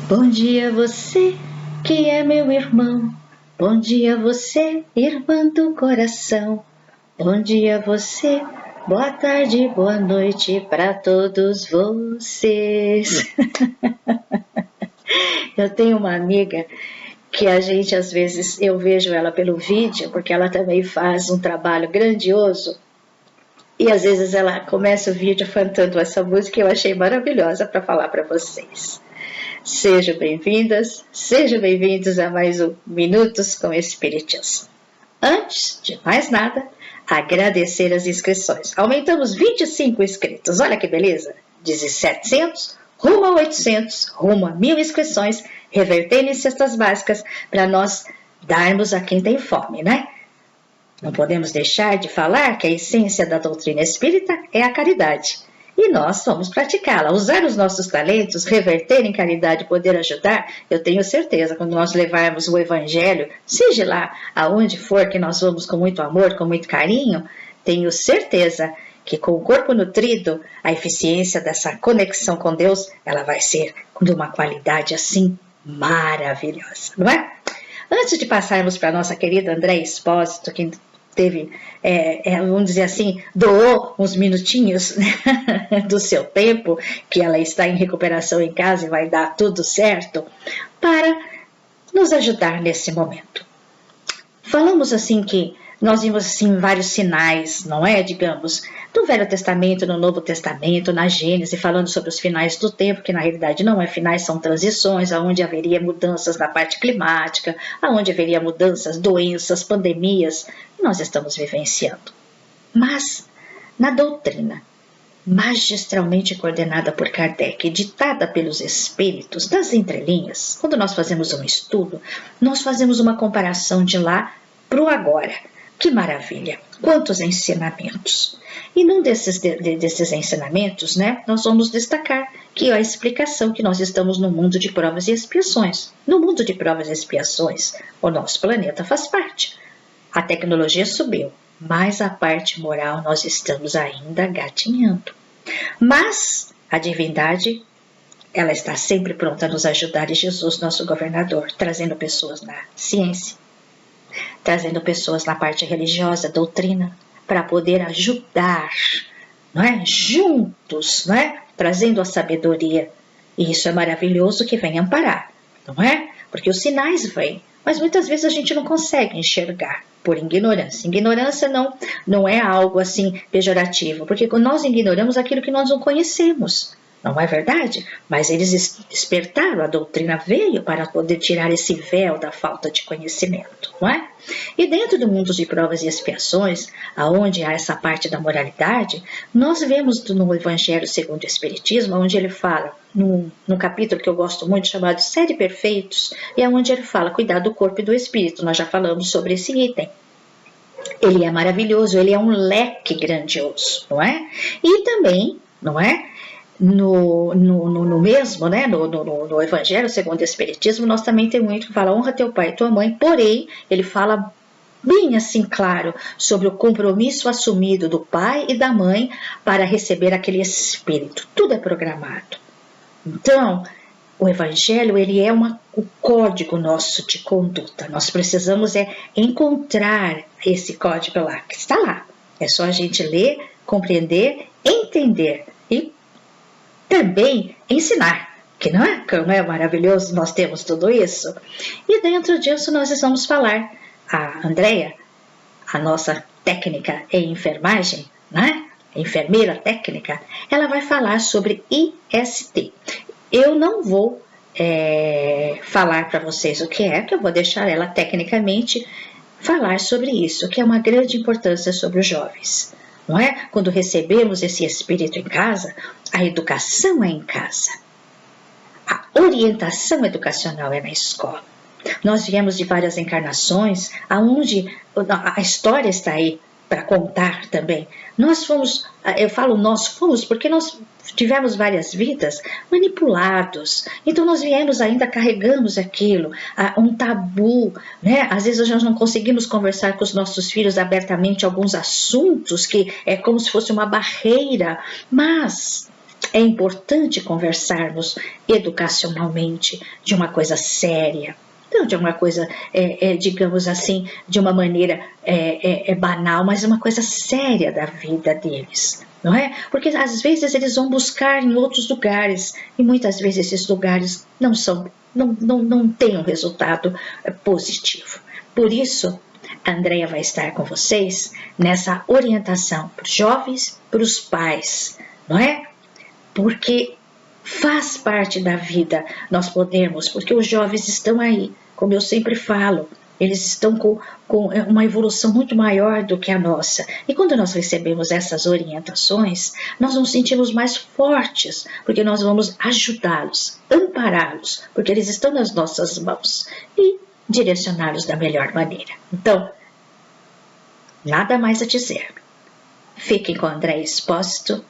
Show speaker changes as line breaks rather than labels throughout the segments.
Bom dia você, que é meu irmão. Bom dia você, irmã do coração. Bom dia você, boa tarde, boa noite para todos vocês. Eu tenho uma amiga que a gente, às vezes, eu vejo ela pelo vídeo, porque ela também faz um trabalho grandioso. E às vezes ela começa o vídeo cantando essa música que eu achei maravilhosa para falar para vocês. Sejam bem-vindas, sejam bem-vindos a mais um Minutos com Espiritismo. Antes de mais nada, agradecer as inscrições. Aumentamos 25 inscritos, olha que beleza! De 700 rumo a 800, rumo a 1000 inscrições, revertendo em cestas básicas para nós darmos a quem tem fome, né? Não podemos deixar de falar que a essência da doutrina espírita é a caridade. E nós vamos praticá-la, usar os nossos talentos, reverter em caridade e poder ajudar. Eu tenho certeza, quando nós levarmos o Evangelho, seja lá aonde for que nós vamos com muito amor, com muito carinho, tenho certeza que com o corpo nutrido, a eficiência dessa conexão com Deus, ela vai ser de uma qualidade assim maravilhosa, não é? Antes de passarmos para a nossa querida Andréia Espósito, que teve, vamos dizer assim, doou uns minutinhos, né, do seu tempo, que ela está em recuperação em casa e vai dar tudo certo, para nos ajudar nesse momento. Falamos assim que nós vimos assim vários sinais, não é? Digamos, no Velho Testamento, no Novo Testamento, na Gênese, falando sobre os finais do tempo, que na realidade não é finais, são transições, onde haveria mudanças na parte climática, onde haveria mudanças, doenças, pandemias, nós estamos vivenciando. Mas, na doutrina, magistralmente coordenada por Kardec, ditada pelos espíritos, das entrelinhas, quando nós fazemos um estudo, nós fazemos uma comparação de lá para o agora. Que maravilha! Quantos ensinamentos! E num desses ensinamentos, né, nós vamos destacar que é a explicação que nós estamos no mundo de provas e expiações. No mundo de provas e expiações, o nosso planeta faz parte. A tecnologia subiu, mas a parte moral nós estamos ainda gatinhando. Mas a divindade, ela está sempre pronta a nos ajudar, e Jesus, nosso governador, trazendo pessoas na ciência, trazendo pessoas na parte religiosa, doutrina, para poder ajudar, não é? Juntos, não é? Trazendo a sabedoria. E isso é maravilhoso que vem amparar, não é? Porque os sinais vêm, mas muitas vezes a gente não consegue enxergar por ignorância. Ignorância não é algo assim pejorativo, porque nós ignoramos aquilo que nós não conhecemos. Não é verdade? Mas eles despertaram, a doutrina veio para poder tirar esse véu da falta de conhecimento, não é? E dentro do mundo de provas e expiações, aonde há essa parte da moralidade, nós vemos no Evangelho segundo o Espiritismo, onde ele fala, num capítulo que eu gosto muito, chamado Sede Perfeitos, e é onde ele fala, cuidar do corpo e do espírito. Nós já falamos sobre esse item. Ele é maravilhoso, ele é um leque grandioso, não é? E também, não é? No mesmo, né, no Evangelho segundo o Espiritismo, nós também temos muito que falar, honra teu pai e tua mãe, porém, ele fala bem assim claro sobre o compromisso assumido do pai e da mãe para receber aquele espírito. Tudo é programado. Então, o Evangelho, ele é o código nosso de conduta. Nós precisamos encontrar esse código lá, que está lá. É só a gente ler, compreender, entender e também ensinar, que não é maravilhoso, nós temos tudo isso. E dentro disso nós vamos falar, a Andréia, a nossa técnica em enfermagem, né? Enfermeira técnica, ela vai falar sobre IST. Eu não vou falar para vocês o que é, que eu vou deixar ela tecnicamente falar sobre isso, que é uma grande importância sobre os jovens. Não é? Quando recebemos esse espírito em casa, a educação é em casa. A orientação educacional é na escola. Nós viemos de várias encarnações, aonde a história está aí para contar também. Nós fomos, eu falo nós fomos porque nós tivemos várias vidas manipulados. Então nós viemos ainda, carregamos aquilo, um tabu, né? Às vezes nós não conseguimos conversar com os nossos filhos abertamente alguns assuntos que é como se fosse uma barreira, mas é importante conversarmos educacionalmente de uma coisa séria, não de uma coisa, digamos assim, de uma maneira banal, mas uma coisa séria da vida deles, não é? Porque às vezes eles vão buscar em outros lugares e muitas vezes esses lugares não têm um resultado positivo. Por isso, a Andrea vai estar com vocês nessa orientação para os jovens, para os pais, não é? Porque faz parte da vida nós podemos, porque os jovens estão aí, como eu sempre falo, eles estão com uma evolução muito maior do que a nossa. E quando nós recebemos essas orientações, nós nos sentimos mais fortes, porque nós vamos ajudá-los, ampará-los, porque eles estão nas nossas mãos e direcioná-los da melhor maneira. Então, nada mais a dizer. Fiquem com André Expósito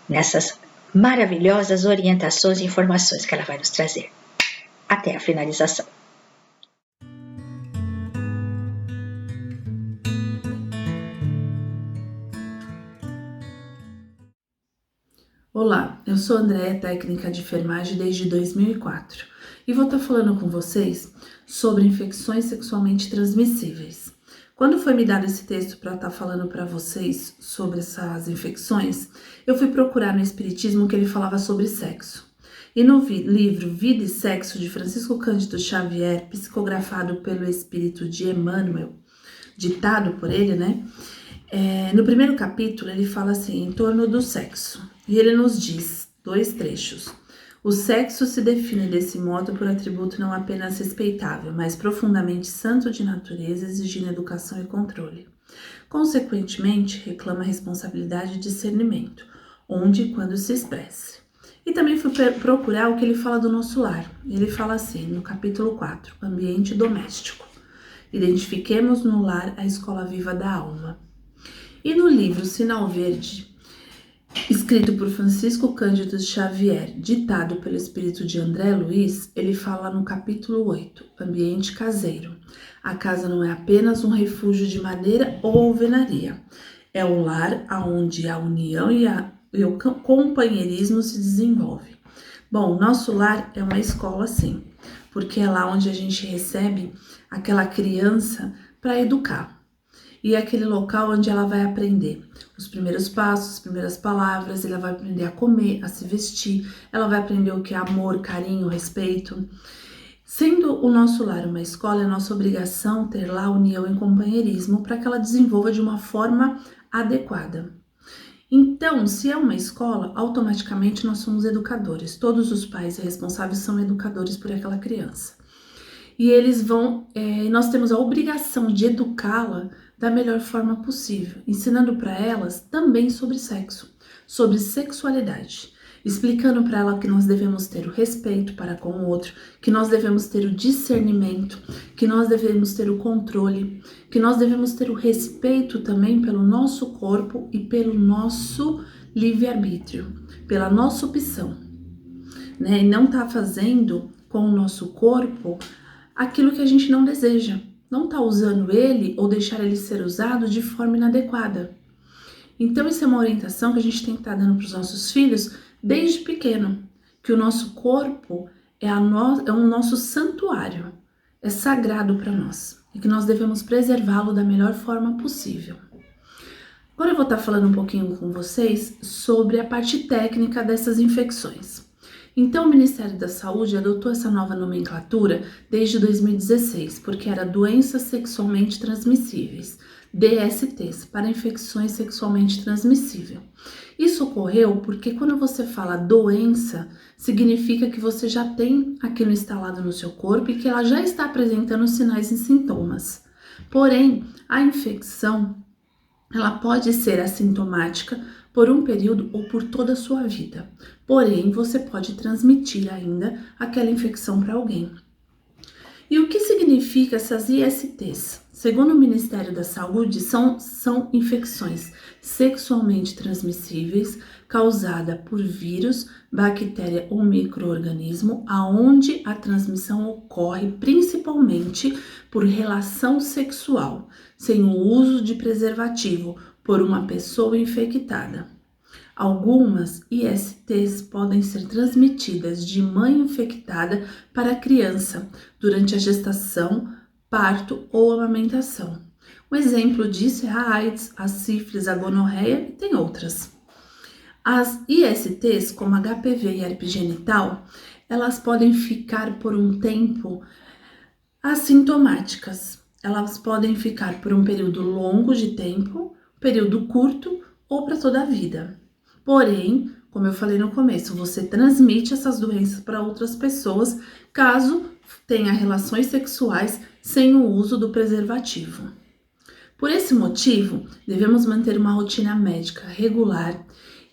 nessas maravilhosas orientações e informações que ela vai nos trazer. Até a finalização.
Olá, eu sou Andréa, técnica de enfermagem desde 2004 e vou estar falando com vocês sobre infecções sexualmente transmissíveis. Quando foi me dado esse texto para estar falando para vocês sobre essas infecções, eu fui procurar no Espiritismo que ele falava sobre sexo. E no livro Vida e Sexo, de Francisco Cândido Xavier, psicografado pelo espírito de Emmanuel, ditado por ele, no primeiro capítulo ele fala assim, em torno do sexo. E ele nos diz, 2 trechos. O sexo se define desse modo por atributo não apenas respeitável, mas profundamente santo de natureza, exigindo educação e controle. Consequentemente, reclama responsabilidade e discernimento, onde e quando se expresse. E também fui procurar o que ele fala do nosso lar. Ele fala assim, no capítulo 4, ambiente doméstico. Identifiquemos no lar a escola viva da alma. E no livro Sinal Verde, escrito por Francisco Cândido Xavier, ditado pelo espírito de André Luiz, ele fala no capítulo 8, ambiente caseiro. A casa não é apenas um refúgio de madeira ou alvenaria. É um lar onde a união e o companheirismo se desenvolve. Bom, nosso lar é uma escola sim, porque é lá onde a gente recebe aquela criança para educar. E é aquele local onde ela vai aprender os primeiros passos, as primeiras palavras, ela vai aprender a comer, a se vestir, ela vai aprender o que é amor, carinho, respeito. Sendo o nosso lar uma escola, é nossa obrigação ter lá união e companheirismo para que ela desenvolva de uma forma adequada. Então, se é uma escola, automaticamente nós somos educadores. Todos os pais e responsáveis são educadores por aquela criança. E nós temos a obrigação de educá-la da melhor forma possível, ensinando para elas também sobre sexo, sobre sexualidade, explicando para ela que nós devemos ter o respeito para com o outro, que nós devemos ter o discernimento, que nós devemos ter o controle, que nós devemos ter o respeito também pelo nosso corpo e pelo nosso livre-arbítrio, pela nossa opção, E não tá fazendo com o nosso corpo aquilo que a gente não deseja. Não tá usando ele ou deixar ele ser usado de forma inadequada. Então isso é uma orientação que a gente tem que estar dando para os nossos filhos desde pequeno, que o nosso corpo é um nosso santuário, é sagrado para nós e que nós devemos preservá-lo da melhor forma possível. Agora eu vou estar falando um pouquinho com vocês sobre a parte técnica dessas infecções. Então, o Ministério da Saúde adotou essa nova nomenclatura desde 2016, porque era doenças sexualmente transmissíveis, DSTs, para infecções sexualmente transmissíveis. Isso ocorreu porque quando você fala doença, significa que você já tem aquilo instalado no seu corpo e que ela já está apresentando sinais e sintomas. Porém, a infecção, ela pode ser assintomática por um período ou por toda a sua vida. Porém, você pode transmitir ainda aquela infecção para alguém. E o que significa essas ISTs? Segundo o Ministério da Saúde, são infecções sexualmente transmissíveis causadas por vírus, bactéria ou micro-organismo, aonde a transmissão ocorre principalmente por relação sexual, sem o uso de preservativo, por uma pessoa infectada. Algumas ISTs podem ser transmitidas de mãe infectada para a criança durante a gestação, parto ou amamentação. Um exemplo disso é a AIDS, a sífilis, a gonorreia e tem outras. As ISTs, como HPV e herpes genital, elas podem ficar por um tempo assintomáticas. Elas podem ficar por um período longo de tempo, período curto ou para toda a vida. Porém, como eu falei no começo, você transmite essas doenças para outras pessoas caso tenha relações sexuais sem o uso do preservativo. Por esse motivo, devemos manter uma rotina médica regular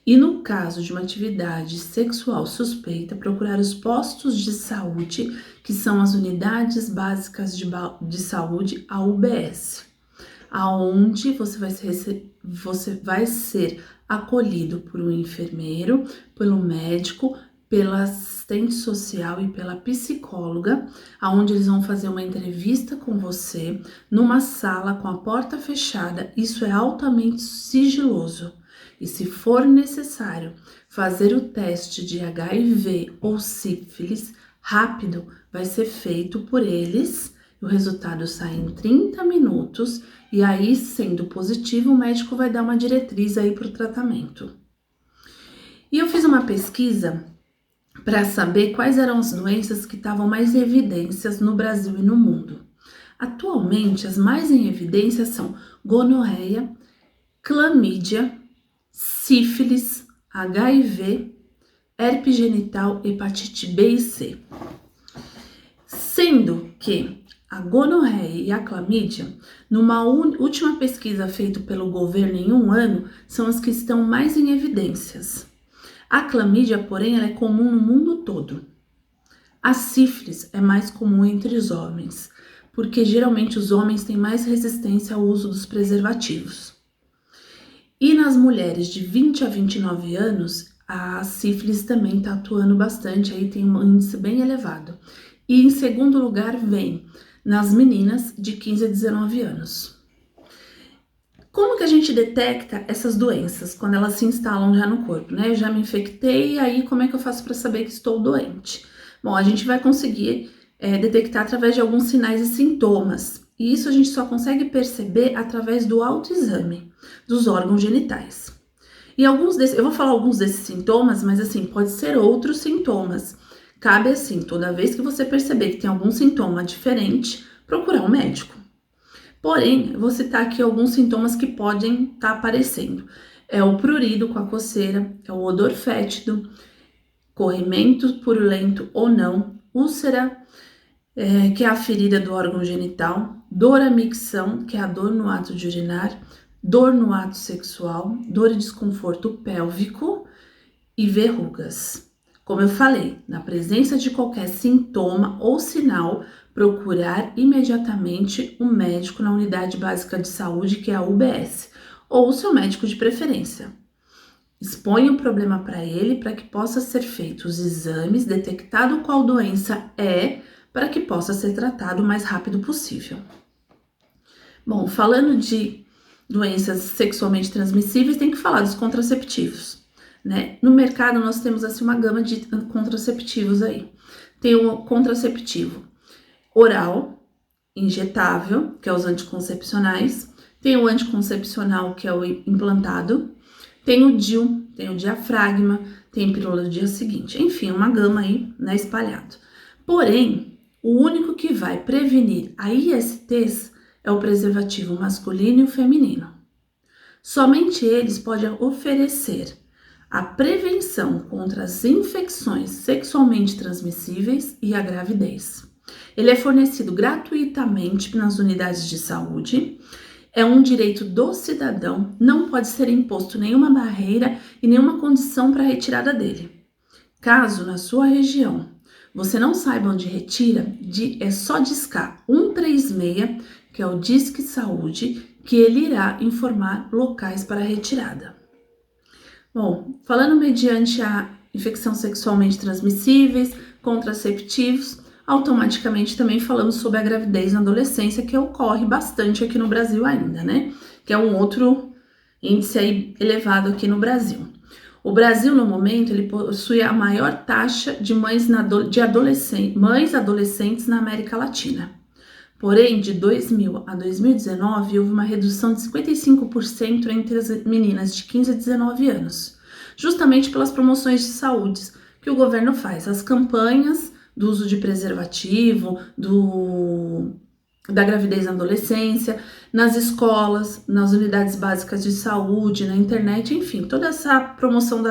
e, no caso de uma atividade sexual suspeita, procurar os postos de saúde, que são as unidades básicas de saúde, a UBS, aonde você vai ser acolhido por um enfermeiro, pelo médico, pela assistente social e pela psicóloga, aonde eles vão fazer uma entrevista com você numa sala com a porta fechada. Isso é altamente sigiloso. E se for necessário fazer o teste de HIV ou sífilis rápido, vai ser feito por eles. O resultado sai em 30 minutos e aí, sendo positivo, o médico vai dar uma diretriz aí para o tratamento. E eu fiz uma pesquisa para saber quais eram as doenças que estavam mais em evidências no Brasil e no mundo. Atualmente, as mais em evidência são gonorreia, clamídia, sífilis, HIV, herpes genital, hepatite B e C. Sendo que a gonorreia e a clamídia, numa última pesquisa feita pelo governo em 1 ano, são as que estão mais em evidências. A clamídia, porém, ela é comum no mundo todo. A sífilis é mais comum entre os homens, porque geralmente os homens têm mais resistência ao uso dos preservativos. E nas mulheres de 20 a 29 anos, a sífilis também está atuando bastante, aí tem um índice bem elevado. E em segundo lugar vem nas meninas de 15 a 19 anos. Como que a gente detecta essas doenças quando elas se instalam já no corpo, né? Eu já me infectei, e aí como é que eu faço para saber que estou doente? Bom, a gente vai conseguir detectar através de alguns sinais e sintomas. E isso a gente só consegue perceber através do autoexame dos órgãos genitais. E eu vou falar alguns desses sintomas, mas assim, pode ser outros sintomas. Cabe assim, toda vez que você perceber que tem algum sintoma diferente, procurar um médico. Porém, eu vou citar aqui alguns sintomas que podem estar aparecendo. É o prurido com a coceira, é o odor fétido, corrimento purulento ou não, úlcera, que é a ferida do órgão genital, dor à micção, que é a dor no ato de urinar, dor no ato sexual, dor e desconforto pélvico e verrugas. Como eu falei, na presença de qualquer sintoma ou sinal, procurar imediatamente um médico na unidade básica de saúde, que é a UBS, ou o seu médico de preferência. Exponha o problema para ele para que possa ser feito os exames, detectado qual doença é, para que possa ser tratado o mais rápido possível. Bom, falando de doenças sexualmente transmissíveis, tem que falar dos contraceptivos, né? No mercado nós temos assim uma gama de contraceptivos aí. Tem o contraceptivo oral, injetável, que é os anticoncepcionais. Tem o anticoncepcional, que é o implantado. Tem o DIU, tem o diafragma, tem pílula do dia seguinte. Enfim, uma gama aí, né, espalhado. Porém, o único que vai prevenir a ISTs é o preservativo masculino e o feminino. Somente eles podem oferecer a prevenção contra as infecções sexualmente transmissíveis e a gravidez. Ele é fornecido gratuitamente nas unidades de saúde, é um direito do cidadão, não pode ser imposto nenhuma barreira e nenhuma condição para a retirada dele. Caso na sua região você não saiba onde retira, é só discar 136, que é o Disque Saúde, que ele irá informar locais para retirada. Bom, falando mediante a infecção sexualmente transmissíveis, contraceptivos, automaticamente também falamos sobre a gravidez na adolescência, que ocorre bastante aqui no Brasil ainda, né? Que é um outro índice aí elevado aqui no Brasil. O Brasil, no momento, ele possui a maior taxa de mães adolescentes na América Latina. Porém, de 2000 a 2019, houve uma redução de 55% entre as meninas de 15 a 19 anos, justamente pelas promoções de saúde que o governo faz, as campanhas do uso de preservativo, da gravidez na adolescência, nas escolas, nas unidades básicas de saúde, na internet, enfim, toda essa promoção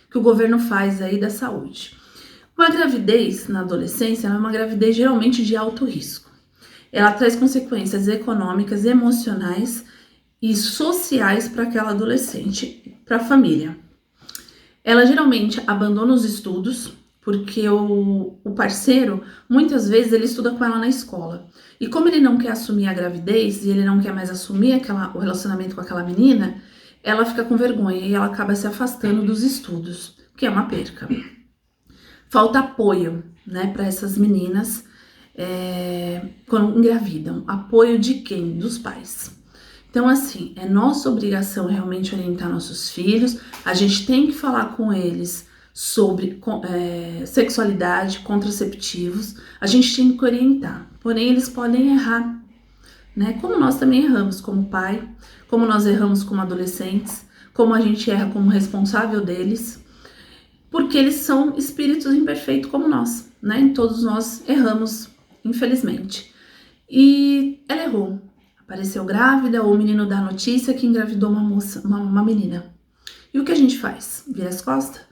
que o governo faz aí da saúde. Uma gravidez na adolescência é uma gravidez geralmente de alto risco. Ela traz consequências econômicas, emocionais e sociais para aquela adolescente, para a família. Ela geralmente abandona os estudos, porque o parceiro, muitas vezes, ele estuda com ela na escola. E como ele não quer assumir a gravidez, e ele não quer mais assumir o relacionamento com aquela menina, ela fica com vergonha e ela acaba se afastando dos estudos, que é uma perca. Falta apoio, né, para essas meninas quando engravidam. Apoio de quem? Dos pais. Então, assim, é nossa obrigação realmente orientar nossos filhos. A gente tem que falar com eles sobre sexualidade, contraceptivos. A gente tem que orientar. Porém, eles podem errar, né? Como nós também erramos como pai, como nós erramos como adolescentes, como a gente erra como responsável deles, porque eles são espíritos imperfeitos como nós, né? E todos nós erramos, infelizmente. E ela errou. Apareceu grávida, ou o menino dá notícia que engravidou uma menina. E o que a gente faz? Vira as costas?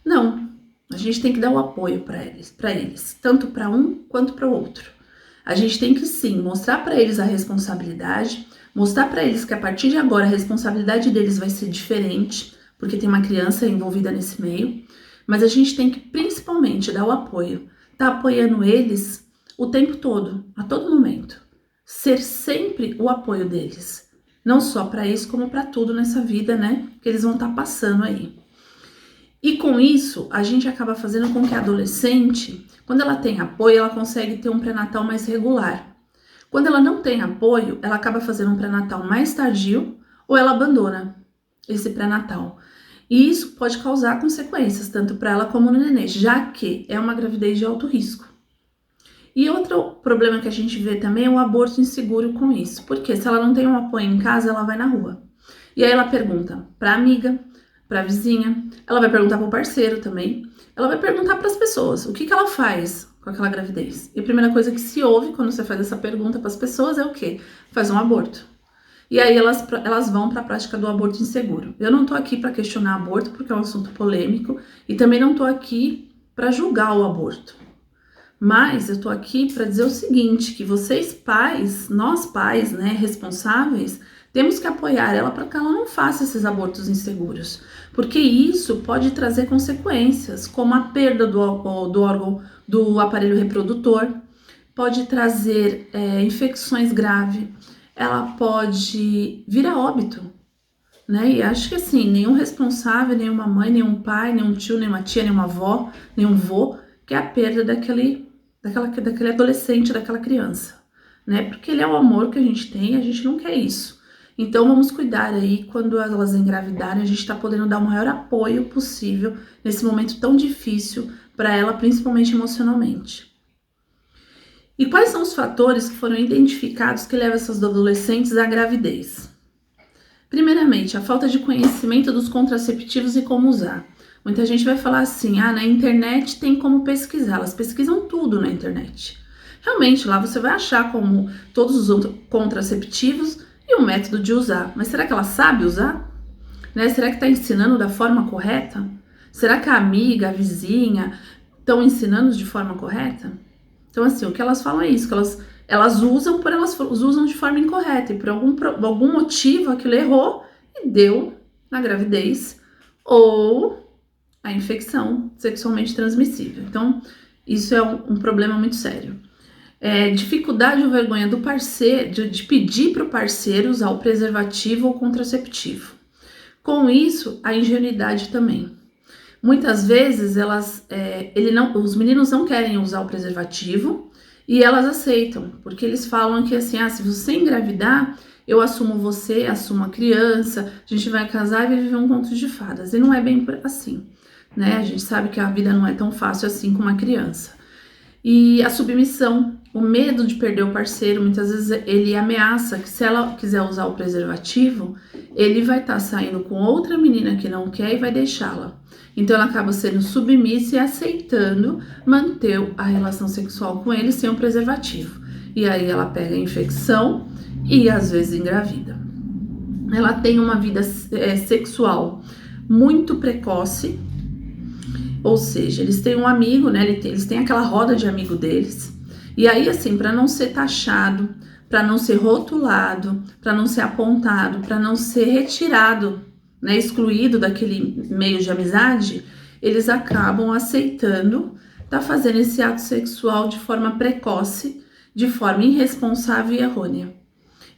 Não. A gente tem que dar o apoio para eles, tanto para um quanto para o outro. A gente tem que sim mostrar para eles a responsabilidade, mostrar para eles que a partir de agora a responsabilidade deles vai ser diferente, porque tem uma criança envolvida nesse meio, mas a gente tem que principalmente dar o apoio, tá apoiando eles o tempo todo, a todo momento. Ser sempre o apoio deles, não só para isso, como para tudo nessa vida, né, que eles vão estar passando aí. E com isso, a gente acaba fazendo com que a adolescente, quando ela tem apoio, ela consegue ter um pré-natal mais regular. Quando ela não tem apoio, ela acaba fazendo um pré-natal mais tardio ou ela abandona esse pré-natal. E isso pode causar consequências, tanto para ela como no nenê, já que é uma gravidez de alto risco. E outro problema que a gente vê também é o aborto inseguro com isso. Porque se ela não tem um apoio em casa, ela vai na rua. E aí ela pergunta para a amiga, para a vizinha, ela vai perguntar para o parceiro também. Ela vai perguntar para as pessoas o que ela faz com aquela gravidez. E a primeira coisa que se ouve quando você faz essa pergunta para as pessoas é o quê? Faz um aborto. E aí elas vão para a prática do aborto inseguro. Eu não tô aqui para questionar aborto porque é um assunto polêmico e também não tô aqui para julgar o aborto. Mas eu tô aqui para dizer o seguinte, que vocês pais, nós pais, né, responsáveis, temos que apoiar ela para que ela não faça esses abortos inseguros. Porque isso pode trazer consequências, como a perda do órgão do aparelho reprodutor, pode trazer infecções graves, ela pode vir a óbito, né? E acho que assim, nenhum responsável, nenhuma mãe, nenhum pai, nenhum tio, nenhuma tia, nenhuma avó, nenhum vô, quer a perda daquele adolescente, daquela criança, né? Porque ele é o amor que a gente tem e a gente não quer isso. Então vamos cuidar aí, quando elas engravidarem, a gente tá podendo dar o maior apoio possível nesse momento tão difícil para ela, principalmente emocionalmente. E quais são os fatores que foram identificados que levam essas adolescentes à gravidez? Primeiramente, a falta de conhecimento dos contraceptivos e como usar. Muita gente vai falar assim, na internet tem como pesquisar, elas pesquisam tudo na internet. Realmente, lá você vai achar como todos os outros contraceptivos e o método de usar. Mas será que ela sabe usar? Né? Será que está ensinando da forma correta? Será que a amiga, a vizinha estão ensinando de forma correta? Então, assim, o que elas falam é isso, que elas usam, porém elas usam de forma incorreta. E por algum motivo aquilo errou e deu na gravidez ou a infecção sexualmente transmissível. Então, isso é um problema muito sério. Dificuldade ou vergonha do parceiro, de pedir para o parceiro usar o preservativo ou contraceptivo. Com isso, a ingenuidade também. Muitas vezes os meninos não querem usar o preservativo e elas aceitam, porque eles falam que assim, se você engravidar, eu assumo você, assumo a criança, a gente vai casar e vai viver um conto de fadas. E não é bem assim, né? A gente sabe que a vida não é tão fácil assim com uma criança. E a submissão, o medo de perder o parceiro, muitas vezes ele ameaça que se ela quiser usar o preservativo, ele vai estar saindo com outra menina que não quer e vai deixá-la. Então ela acaba sendo submissa e aceitando manter a relação sexual com ele sem o preservativo. E aí ela pega a infecção e às vezes engravida. Ela tem uma vida sexual muito precoce, ou seja, eles têm um amigo, né? Eles têm aquela roda de amigo deles. E aí, assim, para não ser taxado, para não ser rotulado, para não ser apontado, para não ser retirado, né, excluído daquele meio de amizade, eles acabam aceitando tá fazendo esse ato sexual de forma precoce, de forma irresponsável e errônea.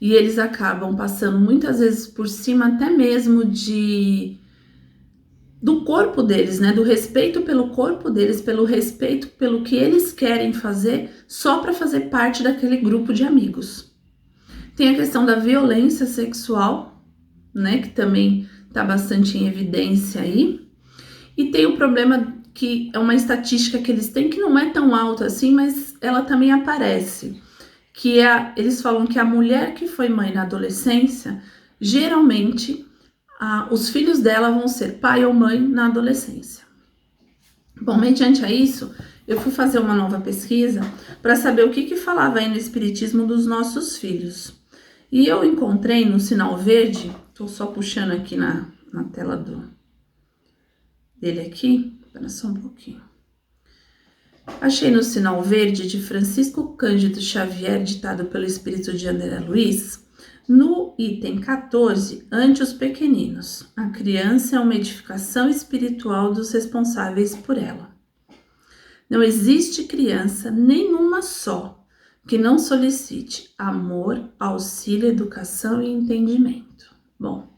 E eles acabam passando muitas vezes por cima até mesmo do corpo deles, né? Do respeito pelo corpo deles, pelo respeito pelo que eles querem fazer, só para fazer parte daquele grupo de amigos. Tem a questão da violência sexual, né? Que também está bastante em evidência aí. E tem o problema que é uma estatística que eles têm que não é tão alta assim, mas ela também aparece. Que eles falam que a mulher que foi mãe na adolescência, geralmente os filhos dela vão ser pai ou mãe na adolescência. Bom, mediante a isso, eu fui fazer uma nova pesquisa para saber o que falava aí no espiritismo dos nossos filhos. E eu encontrei no sinal verde, estou só puxando aqui na tela dele aqui, espera só um pouquinho. Achei no sinal verde de Francisco Cândido Xavier, ditado pelo espírito de André Luiz, no item 14, ante os pequeninos. A criança é uma edificação espiritual dos responsáveis por ela. Não existe criança nenhuma só que não solicite amor, auxílio, educação e entendimento. Bom,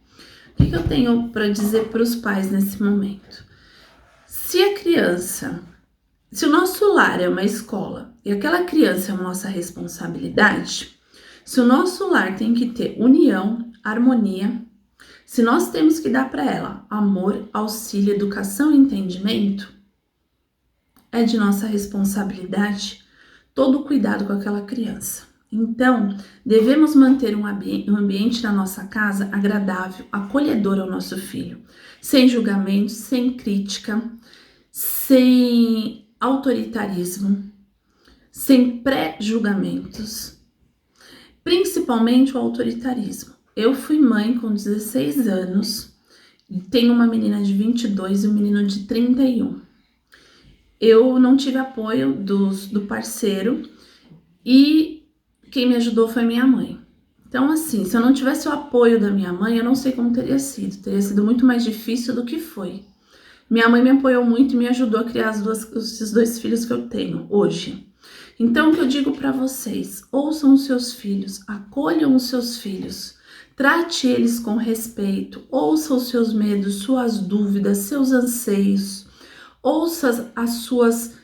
o que eu tenho para dizer para os pais nesse momento? Se o nosso lar é uma escola e aquela criança é a nossa responsabilidade, se o nosso lar tem que ter união, harmonia, se nós temos que dar para ela amor, auxílio, educação e entendimento, é de nossa responsabilidade todo o cuidado com aquela criança. Então, devemos manter um ambiente na nossa casa agradável, acolhedor ao nosso filho, sem julgamento, sem crítica, sem autoritarismo, sem pré-julgamentos, principalmente o autoritarismo. Eu fui mãe com 16 anos, tenho uma menina de 22 e um menino de 31. Eu não tive apoio do parceiro e quem me ajudou foi minha mãe. Então, assim, se eu não tivesse o apoio da minha mãe, eu não sei como teria sido. Teria sido muito mais difícil do que foi. Minha mãe me apoiou muito e me ajudou a criar esses dois filhos que eu tenho hoje. Então, o que eu digo para vocês, ouçam os seus filhos, acolham os seus filhos, trate eles com respeito, ouça os seus medos, suas dúvidas, seus anseios, ouça as suas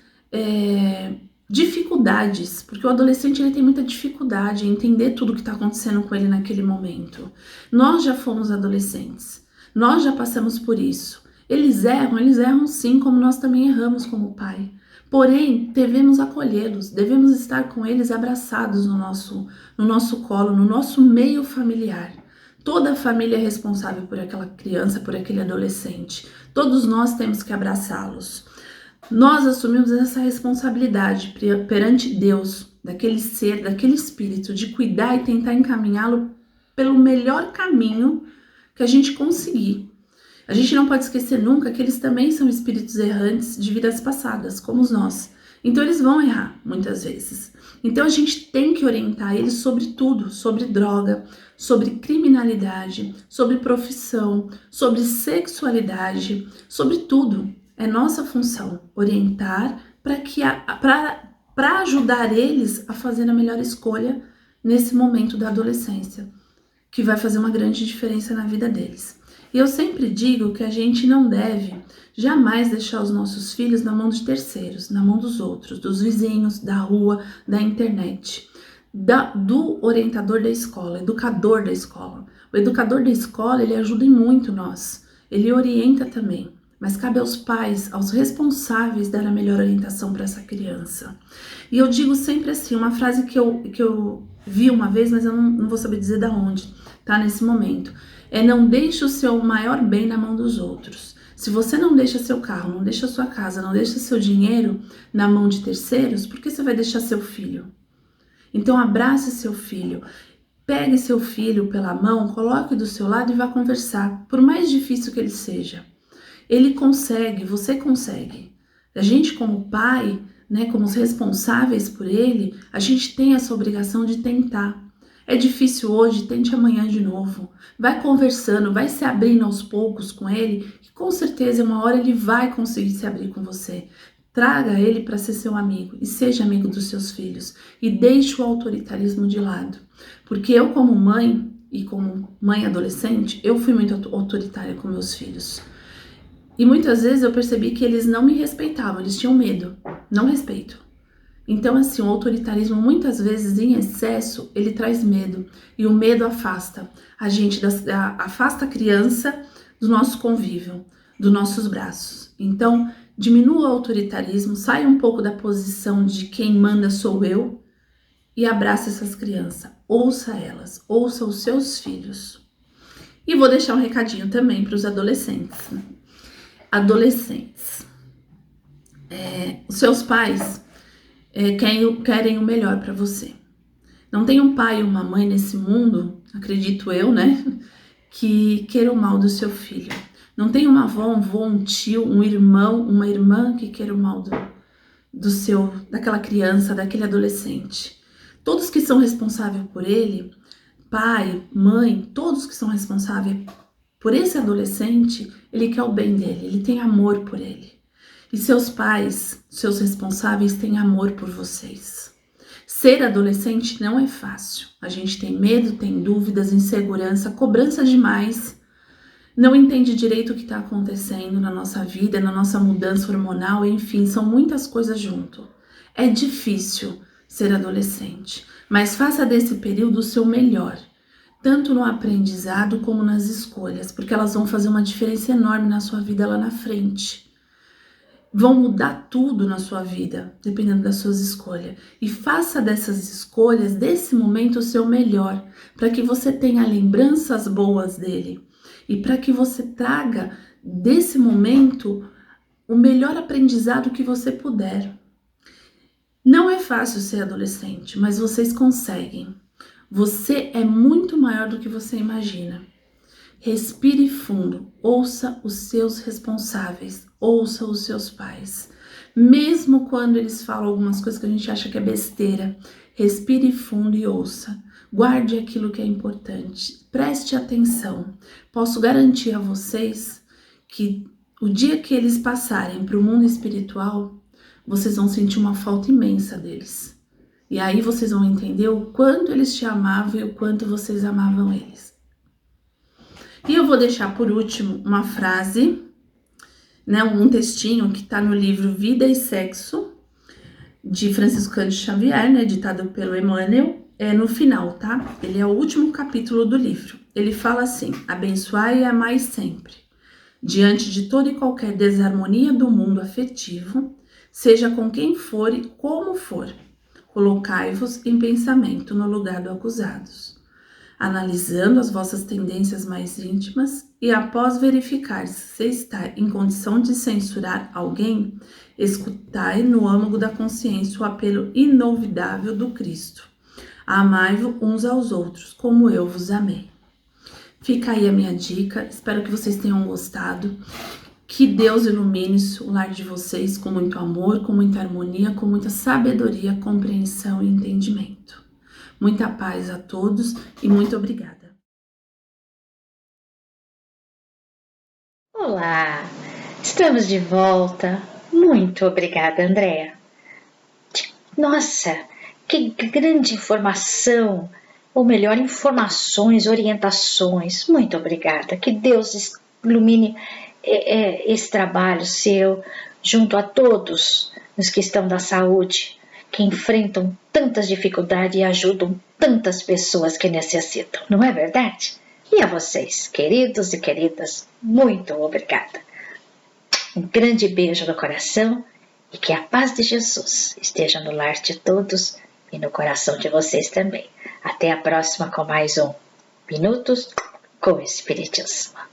dificuldades, porque o adolescente ele tem muita dificuldade em entender tudo que está acontecendo com ele naquele momento. Nós já fomos adolescentes, nós já passamos por isso. Eles erram sim, como nós também erramos como pai. Porém, devemos acolhê-los, devemos estar com eles abraçados no nosso colo, no nosso meio familiar. Toda a família é responsável por aquela criança, por aquele adolescente. Todos nós temos que abraçá-los. Nós assumimos essa responsabilidade perante Deus, daquele ser, daquele espírito, de cuidar e tentar encaminhá-lo pelo melhor caminho que a gente conseguir. A gente não pode esquecer nunca que eles também são espíritos errantes de vidas passadas, como nós. Então eles vão errar, muitas vezes. Então a gente tem que orientar eles sobre tudo, sobre droga, sobre criminalidade, sobre profissão, sobre sexualidade, sobre tudo. É nossa função orientar para ajudar eles a fazer a melhor escolha nesse momento da adolescência, que vai fazer uma grande diferença na vida deles. E eu sempre digo que a gente não deve jamais deixar os nossos filhos na mão de terceiros, na mão dos outros, dos vizinhos, da rua, da internet. do orientador da escola, educador da escola. O educador da escola, ele ajuda em muito nós, ele orienta também, mas cabe aos pais, aos responsáveis dar a melhor orientação para essa criança. E eu digo sempre assim, uma frase que eu vi uma vez, mas eu não vou saber dizer de onde, tá, nesse momento, não deixe o seu maior bem na mão dos outros. Se você não deixa seu carro, não deixa sua casa, não deixa seu dinheiro na mão de terceiros, por que você vai deixar seu filho? Então abrace seu filho, pegue seu filho pela mão, coloque do seu lado e vá conversar, por mais difícil que ele seja. Ele consegue, você consegue. A gente como pai, né, como os responsáveis por ele, a gente tem essa obrigação de tentar. É difícil hoje, tente amanhã de novo. Vai conversando, vai se abrindo aos poucos com ele, que com certeza uma hora ele vai conseguir se abrir com você. Traga ele para ser seu amigo e seja amigo dos seus filhos e deixe o autoritarismo de lado. Porque eu como mãe e como mãe adolescente, eu fui muito autoritária com meus filhos. E muitas vezes eu percebi que eles não me respeitavam, eles tinham medo, não respeito. Então assim, o autoritarismo muitas vezes em excesso, ele traz medo. E o medo afasta a gente, afasta a criança do nosso convívio, dos nossos braços. Então, diminua o autoritarismo, saia um pouco da posição de quem manda sou eu e abraça essas crianças, ouça elas, ouça os seus filhos. E vou deixar um recadinho também para os adolescentes. Adolescentes, os seus pais querem o melhor para você. Não tem um pai e uma mãe nesse mundo, acredito eu, né, que queira o mal do seu filho. Não tem uma avó, um avô, um tio, um irmão, uma irmã que queira o mal daquela criança, daquele adolescente. Todos que são responsáveis por ele, pai, mãe, todos que são responsáveis por esse adolescente, ele quer o bem dele, ele tem amor por ele. E seus pais, seus responsáveis, têm amor por vocês. Ser adolescente não é fácil. A gente tem medo, tem dúvidas, insegurança, cobrança demais. Não entende direito o que está acontecendo na nossa vida, na nossa mudança hormonal, enfim, são muitas coisas junto. É difícil ser adolescente, mas faça desse período o seu melhor, tanto no aprendizado como nas escolhas, porque elas vão fazer uma diferença enorme na sua vida lá na frente. Vão mudar tudo na sua vida, dependendo das suas escolhas. E faça dessas escolhas, desse momento, o seu melhor, para que você tenha lembranças boas dele. E para que você traga desse momento o melhor aprendizado que você puder. Não é fácil ser adolescente, mas vocês conseguem. Você é muito maior do que você imagina. Respire fundo, ouça os seus responsáveis, ouça os seus pais. Mesmo quando eles falam algumas coisas que a gente acha que é besteira, respire fundo e ouça. Guarde aquilo que é importante, preste atenção. Posso garantir a vocês que o dia que eles passarem para o mundo espiritual, vocês vão sentir uma falta imensa deles. E aí vocês vão entender o quanto eles te amavam e o quanto vocês amavam eles. E eu vou deixar por último uma frase, né, um textinho que está no livro Vida e Sexo, de Francisco Cândido Xavier, né, ditado pelo Emmanuel. No final, tá? Ele é o último capítulo do livro. Ele fala assim: abençoai e amai sempre. Diante de toda e qualquer desarmonia do mundo afetivo, seja com quem for e como for, colocai-vos em pensamento no lugar do acusados, analisando as vossas tendências mais íntimas e após verificar se está em condição de censurar alguém, escutai no âmago da consciência o apelo inolvidável do Cristo. Amai-vos uns aos outros, como eu vos amei. Fica aí a minha dica, espero que vocês tenham gostado. Que Deus ilumine o lar de vocês com muito amor, com muita harmonia, com muita sabedoria, compreensão e entendimento. Muita paz a todos e muito obrigada.
Olá, estamos de volta. Muito obrigada, Andréa. Nossa, que grande informação, ou melhor, informações, orientações. Muito obrigada. Que Deus ilumine esse trabalho seu junto a todos os que estão da saúde que enfrentam tantas dificuldades e ajudam tantas pessoas que necessitam, não é verdade? E a vocês, queridos e queridas, muito obrigada. Um grande beijo no coração e que a paz de Jesus esteja no lar de todos e no coração de vocês também. Até a próxima com mais um Minutos com o Espiritismo.